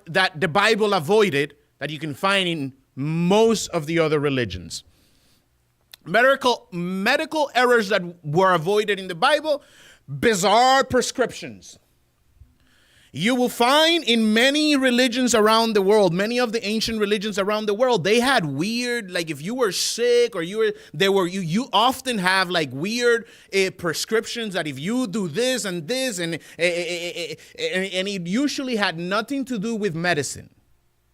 that the Bible avoided that you can find in most of the other religions. Medical errors that were avoided in the Bible: bizarre prescriptions. You will find in many religions around the world, many of the ancient religions around the world, they had weird, like if you were sick or you often have like weird prescriptions that if you do this and this, and it usually had nothing to do with medicine.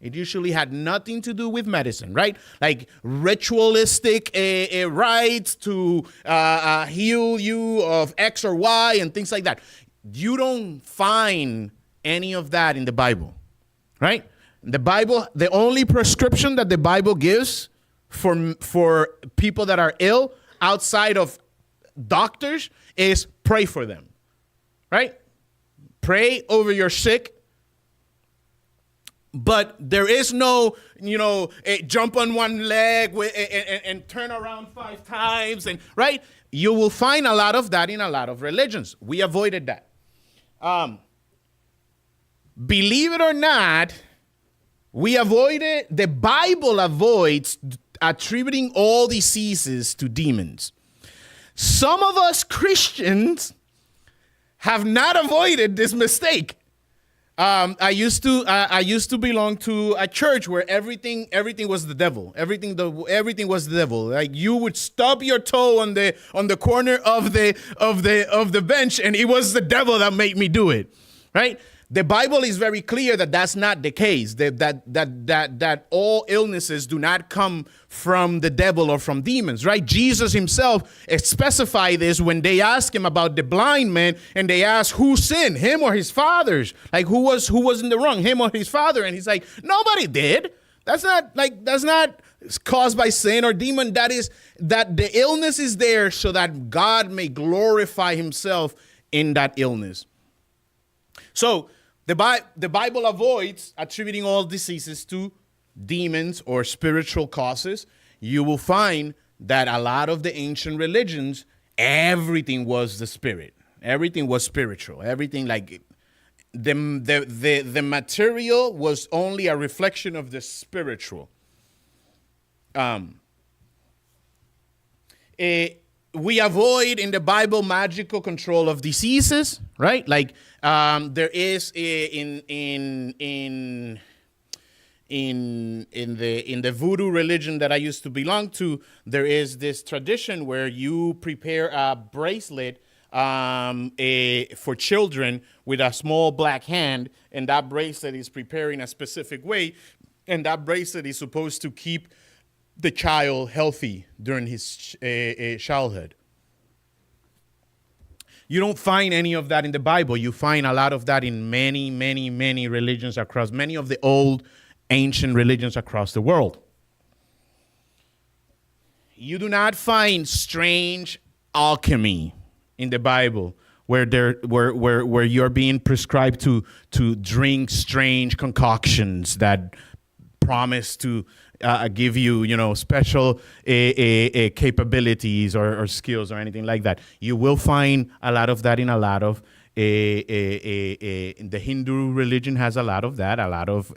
It usually had nothing to do with medicine, right? Like ritualistic rites to heal you of X or Y and things like that. You don't find any of that in the Bible, right? The Bible, the only prescription that the Bible gives for people that are ill outside of doctors is pray for them, right? Pray over your sick. But there is no, jump on one leg and turn around 5 times, and right? You will find a lot of that in a lot of religions. We avoided that. Believe it or not, the Bible avoids attributing all diseases to demons. Some of us Christians have not avoided this mistake. I used to belong to a church where everything was the devil. Everything was the devil. Like you would stub your toe on the corner of the bench, and it was the devil that made me do it. Right? The Bible is very clear that that's not the case. That all illnesses do not come from the devil or from demons, right? Jesus himself specified this when they asked him about the blind man, and they asked who sinned, him or his fathers? Like who was in the wrong, him or his father? And he's like, nobody did. That's not caused by sin or demon. That the illness is there so that God may glorify himself in that illness. So the Bible avoids attributing all diseases to demons or spiritual causes. You will find that a lot of the ancient religions, everything was the spirit. Everything was spiritual. Everything like the material was only a reflection of the spiritual. We avoid in the Bible magical control of diseases, right? Like there is in the voodoo religion that I used to belong to, there is this tradition where you prepare a bracelet for children with a small black hand, and that bracelet is prepared in a specific way, and that bracelet is supposed to keep the child healthy during his childhood. You don't find any of that in the Bible. You find a lot of that in many, many, many religions across, many of the old ancient religions across the world. You do not find strange alchemy in the Bible where you're being prescribed to drink strange concoctions that promise to give you, special capabilities or skills or anything like that. You will find a lot of that in a lot of the Hindu religion has a lot of that, a lot of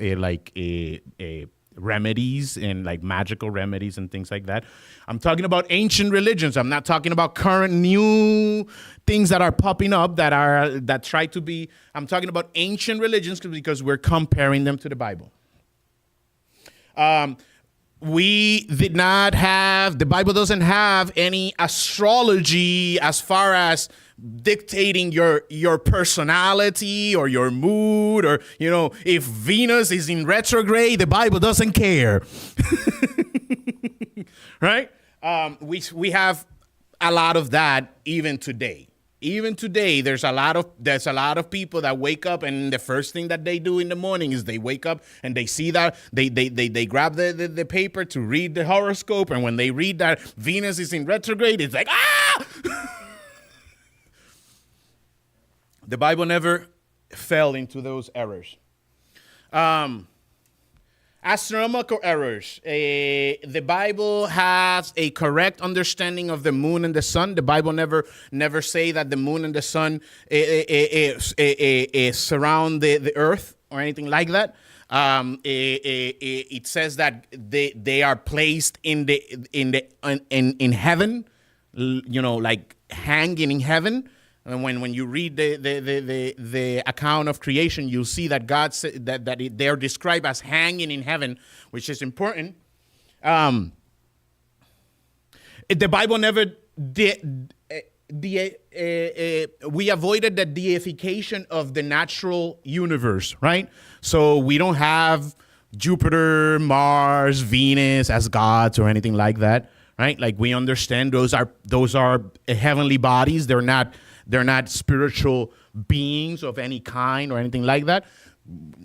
remedies and like magical remedies and things like that. I'm talking about ancient religions. I'm not talking about current new things that are popping up that try to be. I'm talking about ancient religions because we're comparing them to the Bible. The Bible doesn't have any astrology as far as dictating your personality or your mood, or, if Venus is in retrograde, the Bible doesn't care. Right? We have a lot of that even today. Even today, there's a lot of people that wake up, and the first thing that they do in the morning is they wake up and they see that they grab the paper to read the horoscope, and when they read that Venus is in retrograde, it's like The Bible never fell into those errors. Astronomical errors. The Bible has a correct understanding of the moon and the sun. The Bible never say that the moon and the sun surround the earth. or anything like that. It says that they are placed in heaven, like hanging in heaven. And when you read the account of creation, you'll see that God said that they are described as hanging in heaven, which is important. The Bible never we avoided the deification of the natural universe, right? So we don't have Jupiter, Mars, Venus as gods or anything like that, right? Like we understand those are heavenly bodies. They're not spiritual beings of any kind or anything like that.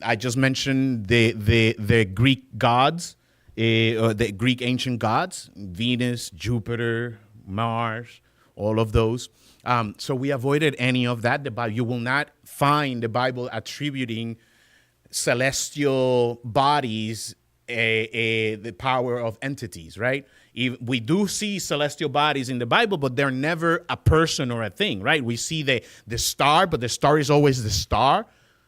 I just mentioned the Greek gods, the Greek ancient gods, Venus, Jupiter, Mars, all of those. So we avoided any of that. You will not find the Bible attributing celestial bodies the power of entities, right? We do see celestial bodies in the Bible, but they're never a person or a thing, right? We see the star, but the star is always the star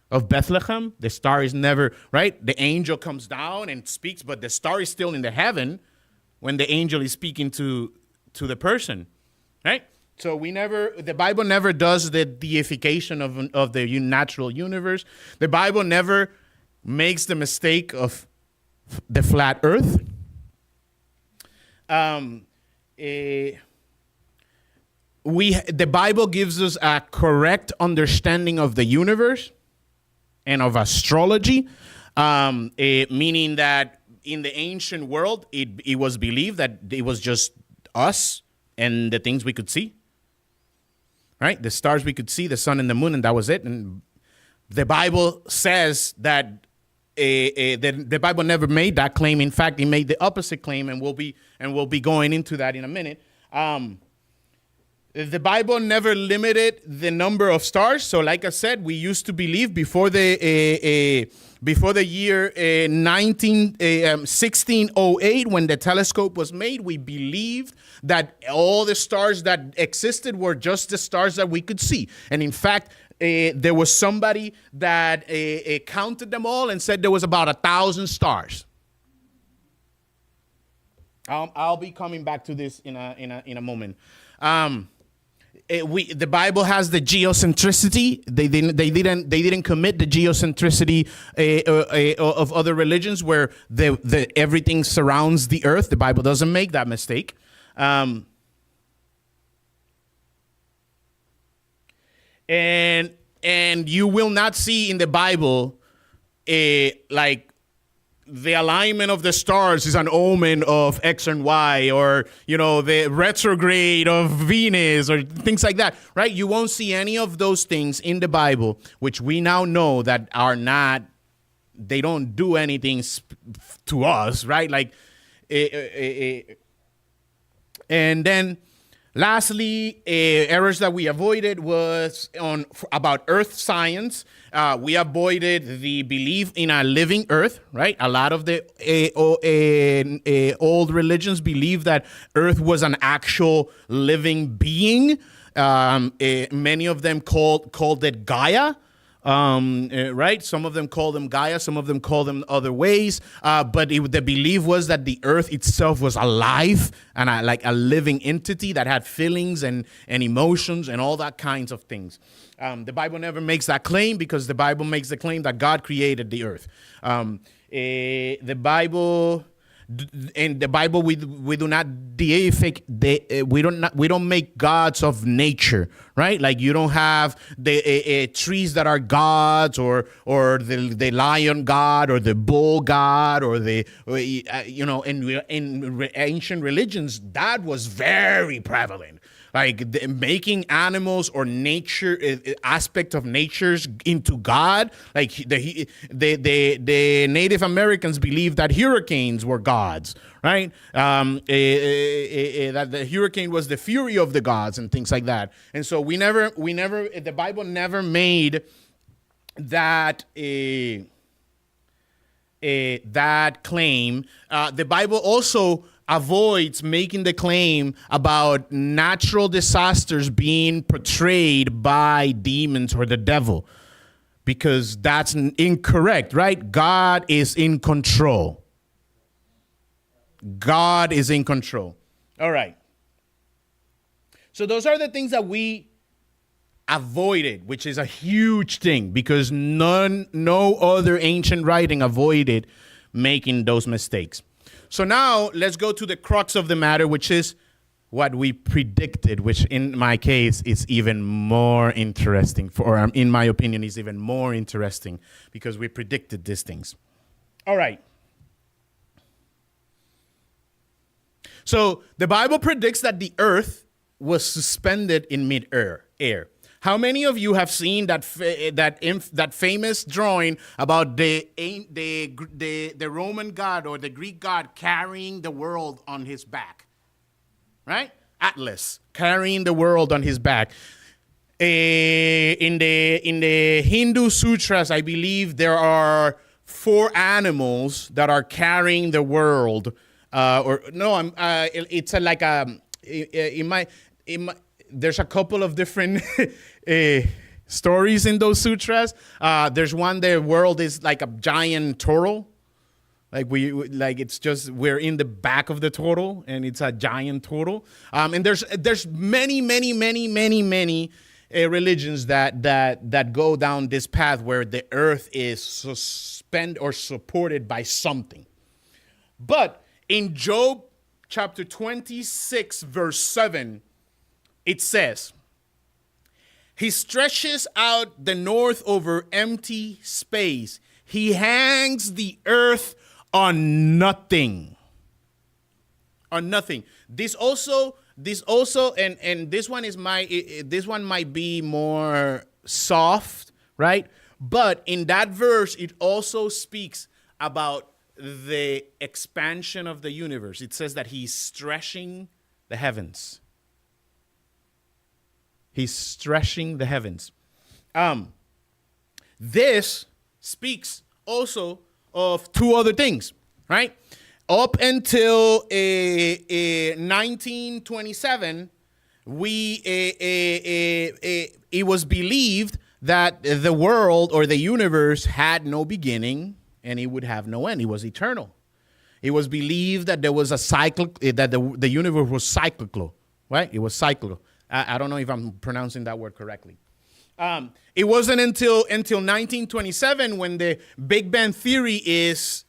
of Bethlehem. The star is never, right? The angel comes down and speaks, but the star is still in the heaven when the angel is speaking to the person, right? So the Bible never does the deification of the natural universe. The Bible never makes the mistake of the flat earth. The Bible gives us a correct understanding of the universe and of astrology, meaning that in the ancient world, it was believed that it was just us and the things we could see, right? The stars we could see, the sun and the moon, and that was it. And the Bible says that the Bible never made that claim. In fact, it made the opposite claim, and we'll be going into that in a minute. The Bible never limited the number of stars. So, like I said, we used to believe before the year 1608, when the telescope was made, we believed that all the stars that existed were just the stars that we could see. And in fact, there was somebody that counted them all and said there was about 1,000 stars. I'll be coming back to this in a moment. The Bible has the geocentricity. They didn't commit the geocentricity of other religions where everything surrounds the earth. The Bible doesn't make that mistake. And you will not see in the Bible like the alignment of the stars is an omen of X and Y, or the retrograde of Venus, or things like that, right? You won't see any of those things in the Bible, which we now know that are not. They don't do anything to us, right? Like, and then. Lastly, errors that we avoided was about earth science. We avoided the belief in a living earth, right? A lot of the old religions believe that earth was an actual living being. Many of them called it Gaia. Right? Some of them call them Gaia, some of them call them other ways. But the belief was that the earth itself was alive and like a living entity that had feelings and emotions and all that kinds of things. The Bible never makes that claim, because the Bible makes the claim that God created the earth. The Bible we do not deific. We don't make gods of nature, right? Like you don't have the trees that are gods, or the lion god, or the bull god, or in ancient religions that was very prevalent. Like making animals or nature aspect of natures into God. Like the Native Americans believed that hurricanes were gods, right? That the hurricane was the fury of the gods and things like that. And so the Bible never made that that claim. The Bible also avoids making the claim about natural disasters being portrayed by demons or the devil. because that's incorrect, right? God is in control. God is in control. All right. So those are the things that we avoided, which is a huge thing because no other ancient writing avoided making those mistakes. So now let's go to the crux of the matter, which is what we predicted, which in my case is even more interesting, or in my opinion is even more interesting because we predicted these things. All right. So the Bible predicts that the earth was suspended in mid-air. How many of you have seen that famous drawing about the Roman god or the Greek god carrying the world on his back? Right? Atlas carrying the world on his back. In the Hindu sutras, I believe there are 4 animals that are carrying the world. There's a couple of different stories in those sutras. There's one, the world is like a giant turtle. We're in the back of the turtle and it's a giant turtle. And there's many religions that go down this path where the earth is suspended or supported by something. But in Job chapter 26, verse 7, it says, he stretches out the north over empty space. He hangs the earth on nothing. On nothing. This also, and this one might be more soft, right? But in that verse, it also speaks about the expansion of the universe. It says that he's stretching the heavens. He's stretching the heavens. This speaks also of 2 other things, right? Up until 1927, it was believed that the world or the universe had no beginning and it would have no end. It was eternal. It was believed that there was a cycle, that the universe was cyclical, right? It was cyclical. I don't know if I'm pronouncing that word correctly. It wasn't until 1927 when the Big Bang Theory is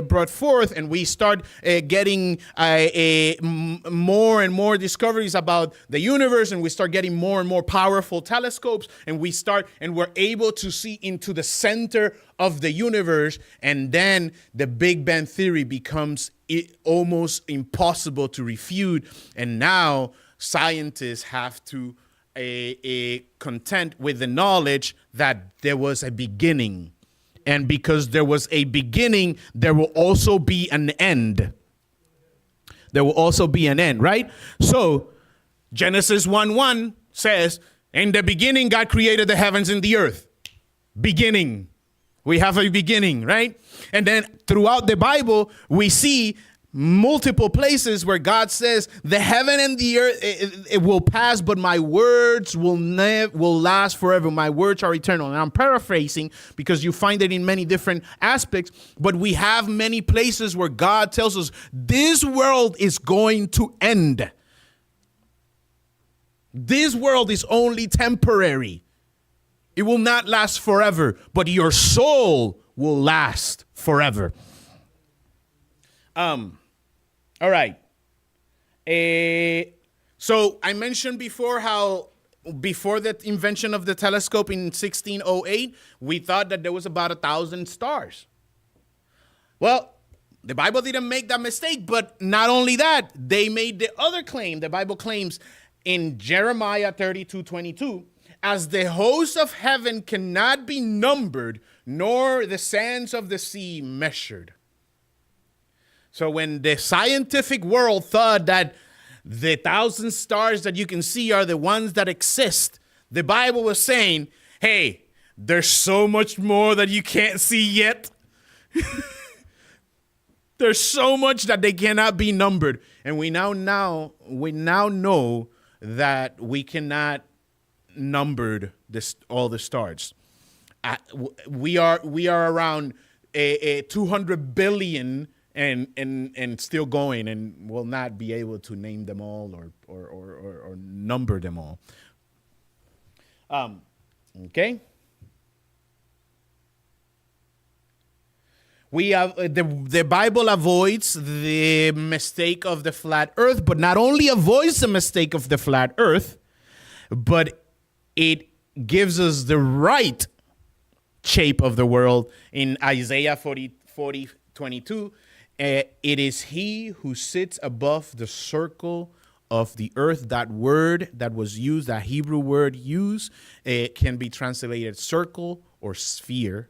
brought forth and we start getting more and more discoveries about the universe, and we start getting more and more powerful telescopes, and we're able to see into the center of the universe, and then the Big Bang Theory becomes almost impossible to refute, and now scientists have to content with the knowledge that there was a beginning. And because there was a beginning, there will also be an end. There will also be an end, right? So Genesis 1:1 says, in the beginning, God created the heavens and the earth. Beginning. We have a beginning, right? And then throughout the Bible, we see multiple places where God says the heaven and the earth, it will pass, but my words will last forever. My words are eternal. And I'm paraphrasing because you find it in many different aspects, but we have many places where God tells us this world is going to end. This world is only temporary. It will not last forever, but your soul will last forever. All right. So I mentioned before how before the invention of the telescope in 1608, we thought that there was about 1,000 stars. Well, the Bible didn't make that mistake, but not only that, they made the other claim. The Bible claims in Jeremiah 32:22, as the hosts of heaven cannot be numbered, nor the sands of the sea measured. So when the scientific world thought that the 1,000 stars that you can see are the ones that exist, the Bible was saying, hey, there's so much more that you can't see yet. There's so much that they cannot be numbered. And we now know that we cannot number all the stars. we are around a 200 billion and still going, and will not be able to name them all or number them all. Okay. We have the Bible avoids the mistake of the flat earth, but not only avoids the mistake of the flat earth, but it gives us the right shape of the world. In Isaiah 40:22, it is he who sits above the circle of the earth. That word that was used, that Hebrew word used, it can be translated circle or sphere.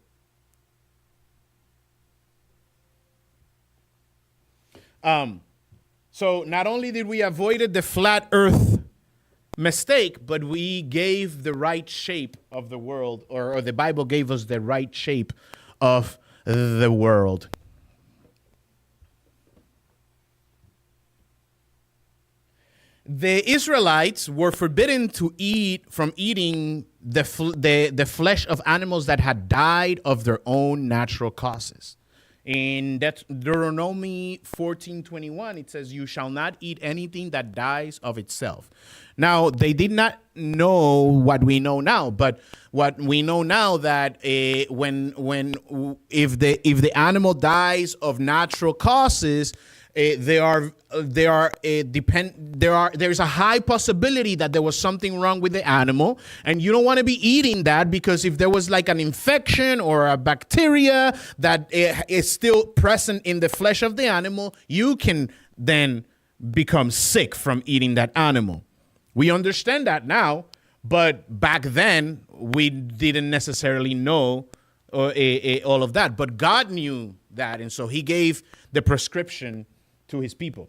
So not only did we avoid the flat earth mistake, but we gave the right shape of the world, or the Bible gave us the right shape of the world. The Israelites were forbidden to eat from eating the flesh of animals that had died of their own natural causes. In Deuteronomy 14:21, it says, "You shall not eat anything that dies of itself." Now, they did not know what we know now, but what we know now that if the animal dies of natural causes, there's a high possibility that there was something wrong with the animal, and you don't want to be eating that, because if there was like an infection or a bacteria that is still present in the flesh of the animal, you can then become sick from eating that animal. We understand that now, but back then we didn't necessarily know all of that. But God knew that, and so he gave the prescription to his people.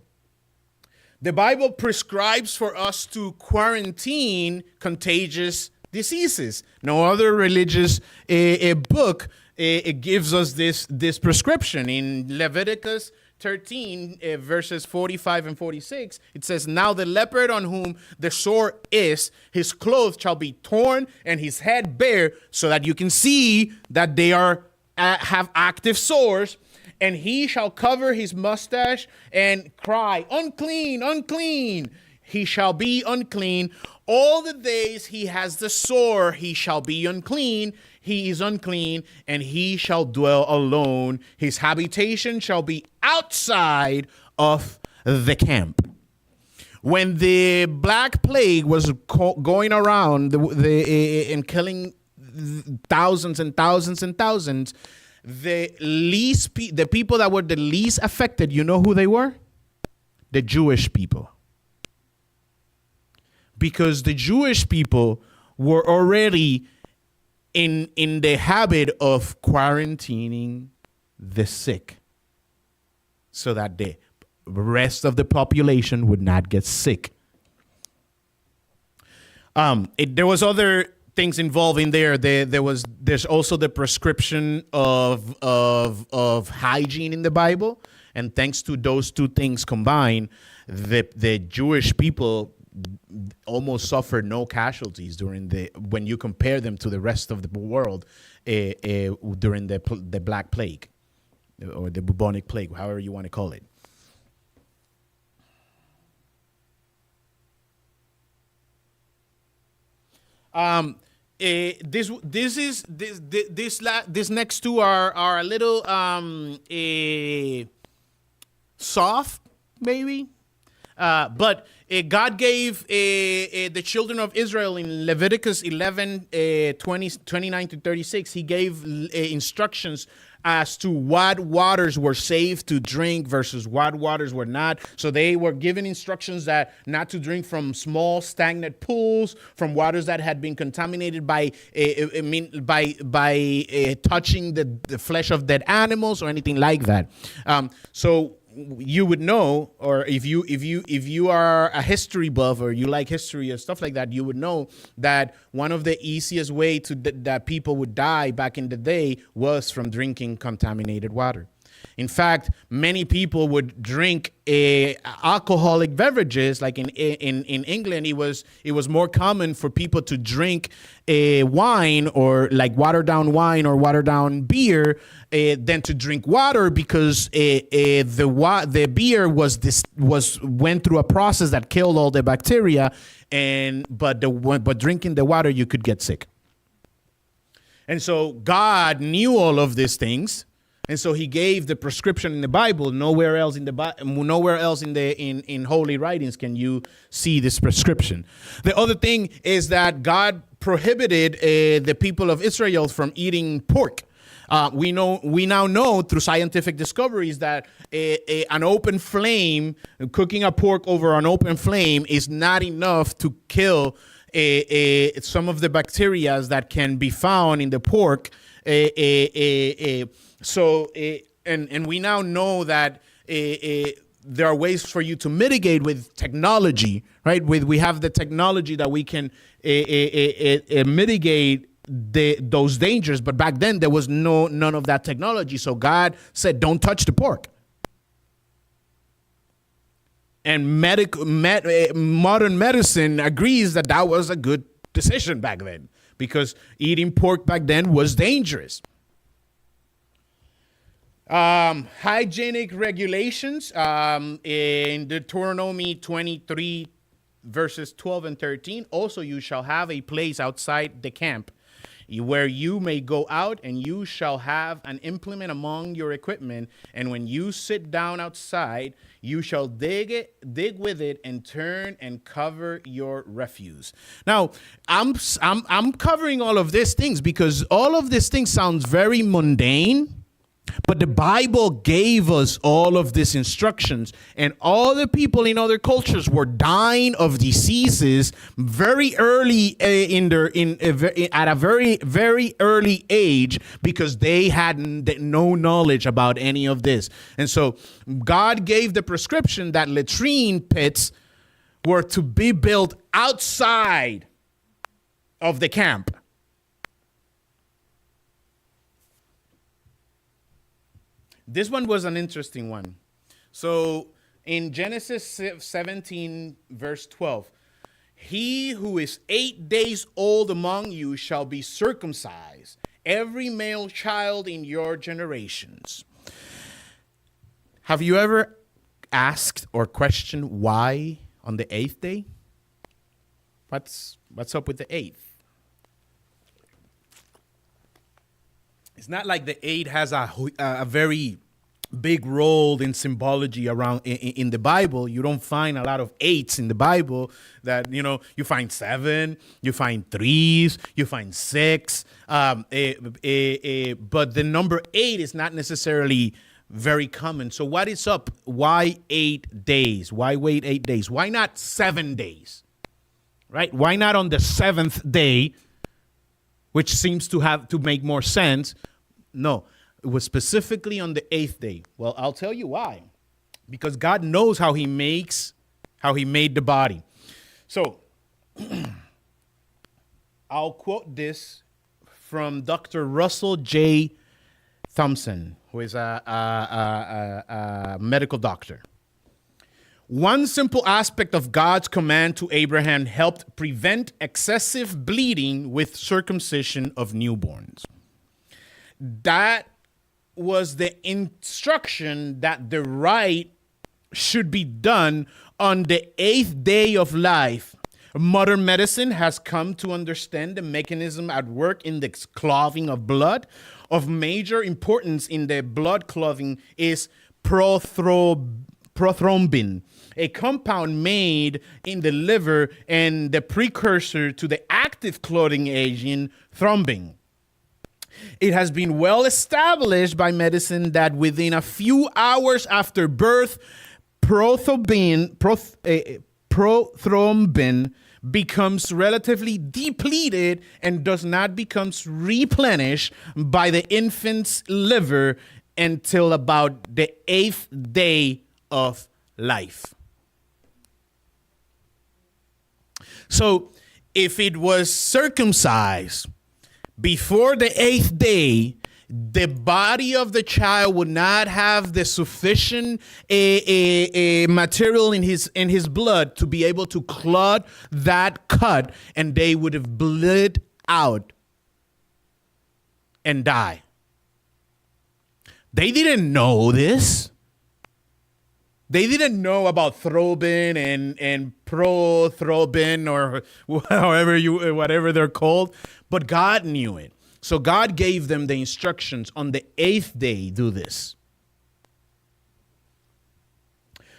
The Bible prescribes for us to quarantine contagious diseases. No other religious book it gives us this prescription. In Leviticus 13, verses 45 and 46, it says, "Now the leopard on whom the sore is, his clothes shall be torn and his head bare, so that you can see that they have active sores. And he shall cover his mustache and cry, 'Unclean, unclean.' He shall be unclean. All the days he has the sore, he shall be unclean. He is unclean, and he shall dwell alone. His habitation shall be outside of the camp." When the Black Plague was going around and killing thousands and thousands and thousands, the people that were the least affected, you know who they were? The Jewish people. Because the Jewish people were already in the habit of quarantining the sick, so that the rest of the population would not get sick. There was other things involved in there. There's also the prescription of hygiene in the Bible, and thanks to those two things combined, the Jewish people almost suffered no casualties when you compare them to the rest of the world during the Black Plague or the bubonic plague, however you want to call it. This next two are a little soft, maybe, but God gave the children of Israel in Leviticus 11, 29 to 36. He gave instructions as to what waters were safe to drink versus what waters were not. So they were given instructions that not to drink from small stagnant pools, from waters that had been contaminated by touching the flesh of dead animals or anything like that. So you would know, or if you are a history buff or you like history or stuff like that, you would know that one of the easiest way that people would die back in the day was from drinking contaminated water. In fact, many people would drink alcoholic beverages. Like in England, it was more common for people to drink wine, or like watered down wine or watered down beer, than to drink water, because the beer went through a process that killed all the bacteria, but drinking the water, you could get sick. And so God knew all of these things, and so He gave the prescription in the Bible. Nowhere else in holy writings can you see this prescription. The other thing is that God prohibited the people of Israel from eating pork. We now know through scientific discoveries that an open flame, cooking a pork over an open flame, is not enough to kill some of the bacteria that can be found in the pork. And we now know that there are ways for you to mitigate with technology, right? We have the technology that we can mitigate those dangers, but back then there was none of that technology. So God said, "Don't touch the pork." And modern medicine agrees that was a good decision back then, because eating pork back then was dangerous. Hygienic regulations in Deuteronomy 23, verses 12 and 13. Also, you shall have a place outside the camp where you may go out, and you shall have an implement among your equipment. And when you sit down outside, you shall dig with it, and turn and cover your refuse. Now, I'm covering all of these things because all of these things sounds very mundane. But the Bible gave us all of these instructions, and all the people in other cultures were dying of diseases very early at a very, very early age, because they had no knowledge about any of this. And so God gave the prescription that latrine pits were to be built outside of the camp. This one was an interesting one. So in Genesis 17, verse 12, he who is 8 days old among you shall be circumcised, every male child in your generations. Have you ever asked or questioned why on the 8th day? What's up with the 8th? It's not like the 8 has a very big role in symbology around in the Bible. You don't find a lot of 8s in the Bible. That, you find 7, you find 3s, you find 6. But the number 8 is not necessarily very common. So what is up? Why 8 days? Why wait 8 days? Why not 7 days? Right? Why not on the 7th day, which seems to make more sense? No, it was specifically on the 8th day. Well, I'll tell you why. Because God knows how He made the body. So I'll quote this from Dr. Russell J. Thompson, who is a medical doctor. One simple aspect of God's command to Abraham helped prevent excessive bleeding with circumcision of newborns. That was the instruction that the rite should be done on the 8th day of life. Modern medicine has come to understand the mechanism at work in the clotting of blood. Of major importance in the blood clotting is prothrombin, a compound made in the liver and the precursor to the active clotting agent thrombin. It has been well established by medicine that within a few hours after birth, prothrombin becomes relatively depleted and does not become replenished by the infant's liver until about the 8th day of life. So if it was circumcised before the 8th day, the body of the child would not have the sufficient material in his blood to be able to clot that cut, and they would have bled out and die. They didn't know this. They didn't know about Throbin and Pro-Throbin or whatever they're called, but God knew it. So God gave them the instructions on the 8th day, do this.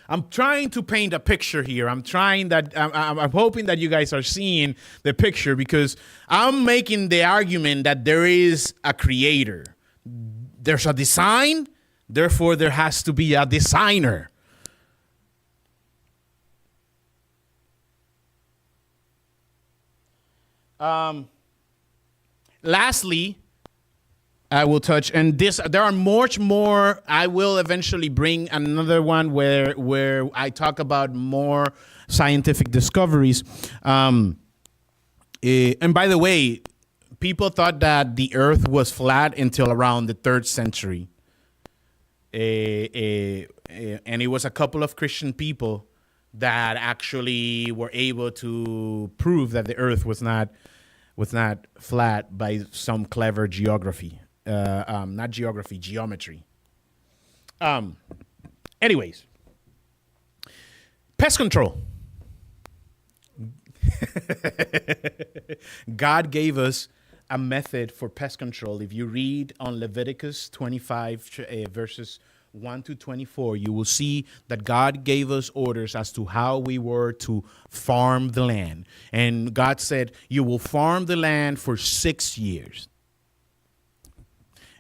I'm trying to paint a picture here. I'm hoping that you guys are seeing the picture, because I'm making the argument that there is a creator. There's a design, therefore there has to be a designer. Lastly, I will touch, and there are much more. I will eventually bring another one where I talk about more scientific discoveries. And by the way, people thought that the earth was flat until around the 3rd century. And it was a couple of Christian people that actually were able to prove that the earth was not flat by some clever geography. Not geography, geometry. Anyways, pest control. God gave us a method for pest control. If you read on Leviticus 25 verses 1 to 24, you will see that God gave us orders as to how we were to farm the land. And God said, you will farm the land for 6 years.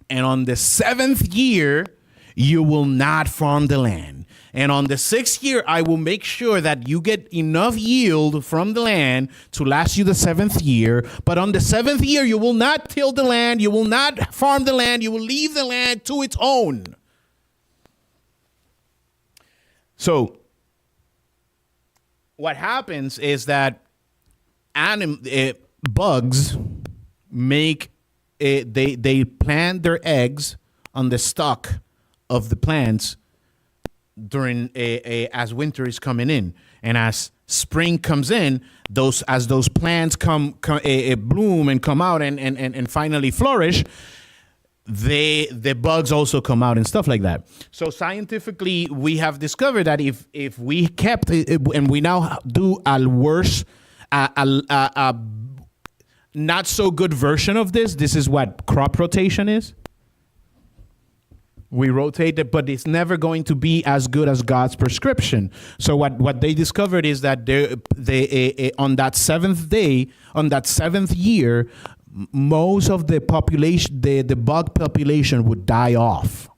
And on the 7th year, you will not farm the land. And on the 6th year, I will make sure that you get enough yield from the land to last you the 7th year. But on the 7th year, you will not till the land. You will not farm the land. You will leave the land to its own. So what happens is that bugs make they plant their eggs on the stalk of the plants during as winter is coming in, and as spring comes in, those plants come bloom and come out and finally flourish, the bugs also come out and stuff like that. So scientifically, we have discovered that if we kept and we now do a worse not so good version of this. This is what crop rotation is. We rotate it, but it's never going to be as good as God's prescription. So what they discovered is that they on that 7th day, on that 7th year, most of the population, the bug population would die off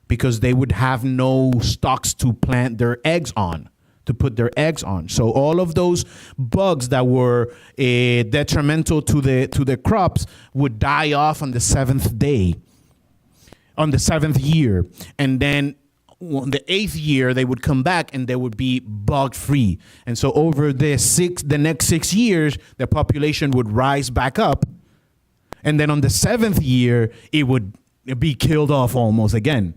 because they would have no stalks to plant their eggs on, to put their eggs on. So all of those bugs that were detrimental to the crops would die off on the 7th day, on the 7th year. And then on the 8th year, they would come back and they would be bug free. And so over the next 6 years, the population would rise back up. And then on the 7th year, it would be killed off almost again.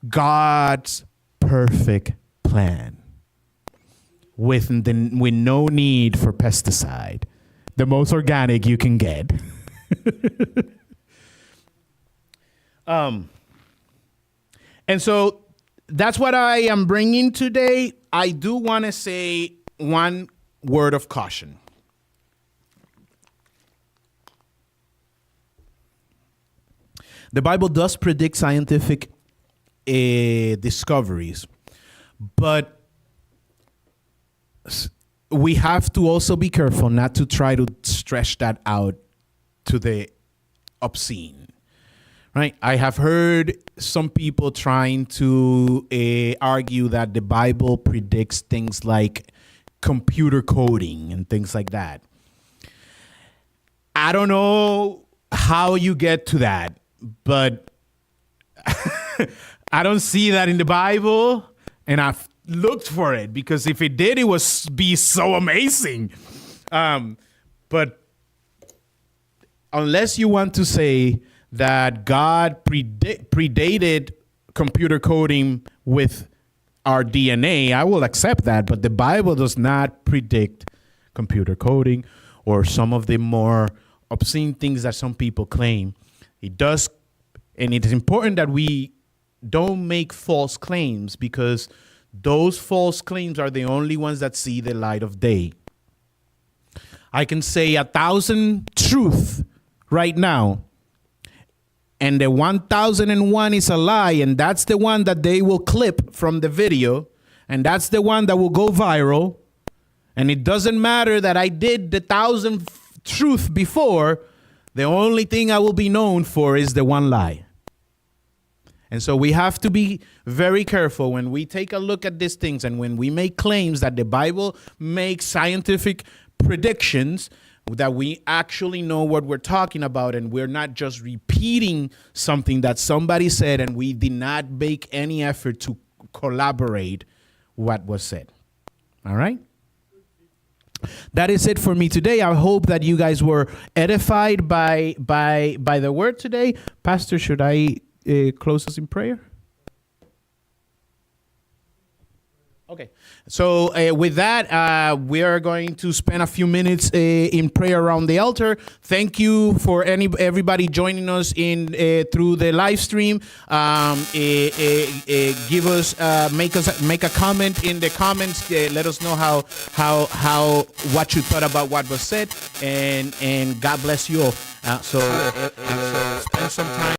God's perfect plan with no need for pesticide, the most organic you can get. And so that's what I am bringing today. I do want to say one word of caution. The Bible does predict scientific discoveries, but we have to also be careful not to try to stretch that out to the obscene, right? I have heard some people trying to argue that the Bible predicts things like computer coding and things like that. I don't know how you get to that, but I don't see that in the Bible, and I've looked for it, because if it did, it would be so amazing. But unless you want to say that God predated computer coding with our DNA, I will accept that. But the Bible does not predict computer coding or some of the more obscene things that some people claim. It does, and it is important that we don't make false claims, because those false claims are the only ones that see the light of day. I can say 1,000 truth right now, and the 1,001 is a lie, and that's the one that they will clip from the video, and that's the one that will go viral. And it doesn't matter that I did the 1,000 truth before. The only thing I will be known for is the one lie. And so we have to be very careful when we take a look at these things, and when we make claims that the Bible makes scientific predictions, that we actually know what we're talking about, and we're not just repeating something that somebody said and we did not make any effort to collaborate what was said. All right? That is it for me today. I hope that you guys were edified by the word today. Pastor, should I close us in prayer? Okay. So with that, we are going to spend a few minutes in prayer around the altar. Thank you for everybody joining us in through the live stream. Give us make a comment in the comments. Let us know how what you thought about what was said, and God bless you all. So spend some time.